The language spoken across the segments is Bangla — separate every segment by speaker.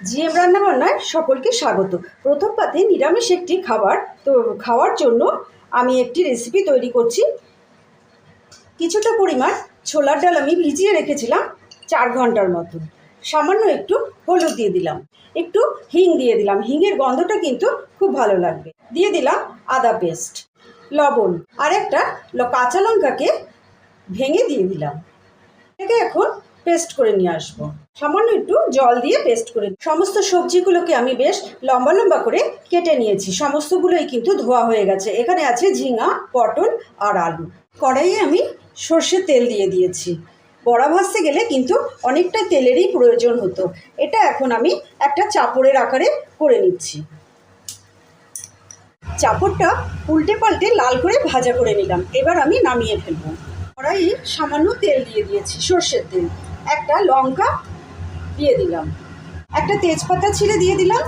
Speaker 1: জিএম রান্নাবান্নায় সকলকে স্বাগত। প্রথম পাতে নিরামিষ একটি খাবার, তো খাওয়ার জন্য আমি একটি রেসিপি তৈরি করছি। কিছুটা পরিমাণ ছোলার ডাল আমি ভিজিয়ে রেখেছিলাম 4 ঘন্টার মতো। সামান্য একটু হলুদ দিয়ে দিলাম, একটু হিং দিয়ে দিলাম, হিঙের গন্ধটা কিন্তু খুব ভালো লাগবে। দিয়ে দিলাম আদা পেস্ট, লবণ আর একটা কাঁচা লঙ্কাকে ভেঙে দিয়ে দিলাম। এটাকে এখন পেস্ট করে নিয়ে আসবো। সামান্য একটু জল দিয়ে পেস্ট করে সমস্ত সবজিগুলোকে আমি বেশ লম্বা লম্বা করে কেটে নিয়েছি। সমস্তগুলোই কিন্তু ধোয়া হয়ে গেছে। এখানে আছে ঝিঙা, পটল আর আলু। কড়াইয়ে আমি সর্ষের তেল দিয়ে দিয়েছি। বড়া ভাজতে গেলে কিন্তু অনেকটা তেলেরই প্রয়োজন হতো। এটা এখন আমি একটা চাপড়ের আকারে করে নিচ্ছি। চাপড়টা উল্টে পাল্টে লাল করে ভাজা করে নিলাম। এবার আমি নামিয়ে ফেলবো। কড়াইয়ে সামান্য তেল দিয়ে দিয়েছি, সর্ষের তেল। একটা লঙ্কা দিয়ে দিলাম, একটা তেজপাতা ছিঁড়ে দিয়ে দিলাম,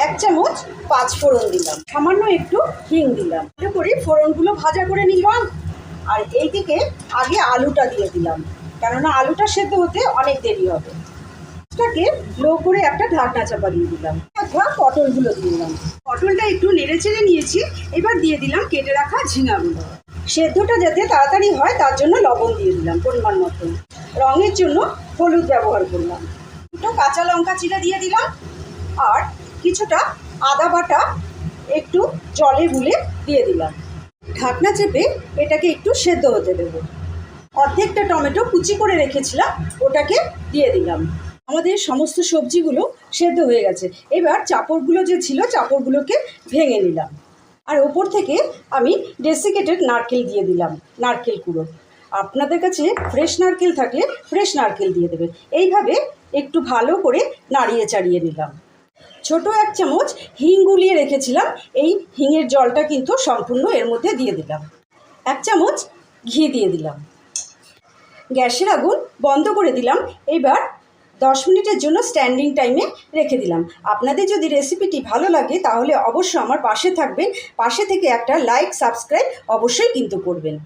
Speaker 1: 1 চামচ 5 ফোড়ন দিলাম, সামান্য একটু হিং দিলাম। ভালো করে ফোড়নগুলো ভাজা করে নিলাম। আর এইদিকে আগে আলুটা দিয়ে দিলাম, কেননা আলুটা সেদ্ধ হতে অনেক দেরি হবে। এটাকে লো করে একটা ঢাকনা চাপা দিয়ে দিলাম। অথবা পটলগুলো দিয়ে দিলাম। পটলটা একটু নেড়ে চেড়ে নিয়েছি। এবার দিয়ে দিলাম কেটে রাখা ঝিঙাগুলো। সেদ্ধটা যাতে তাড়াতাড়ি হয় তার জন্য লবণ দিয়ে দিলাম পরিমাণ মতো। রঙের জন্য হলুদ ব্যবহার করলাম। দুটো কাঁচা লঙ্কা চিড়ে দিয়ে দিলাম আর কিছুটা আদা বাটা একটু জলে গুলে দিয়ে দিলাম। ঢাকনা চেপে এটাকে একটু সেদ্ধ হতে দেব। অর্ধেকটা টমেটো কুচি করে রেখেছিলাম, ওটাকে দিয়ে দিলাম। আমাদের সমস্ত সবজিগুলো সেদ্ধ হয়ে গেছে। এবার চাপড়গুলো যে ছিল চাপড়গুলোকে ভেঙে নিলাম। আর ওপর থেকে আমি ডেসিকেটেড নারকেল দিয়ে দিলাম, নারকেল কুড়ো। আপনাদের কাছে ফ্রেশ নারকেল থাকলে ফ্রেশ নারকেল দিয়ে দেবেন। এইভাবে একটু ভালো করে নাড়িয়ে চাড়িয়ে নিলাম। ছোট 1 চামচ হিং গুলিয়ে রেখেছিলাম, এই হিঙের জলটা কিন্তু সম্পূর্ণ এর মধ্যে দিয়ে দিলাম। 1 চামচ ঘি দিয়ে দিলাম। গ্যাসের আগুন বন্ধ করে দিলাম। এবার 10 মিনিটের জন্য স্ট্যান্ডিং টাইমে রেখে দিলাম। আপনাদের যদি রেসিপিটি ভালো লাগে তাহলে অবশ্যই আমার পাশে থাকবেন। পাশে থেকে একটা লাইক, সাবস্ক্রাইব অবশ্যই কিন্তু করবেন।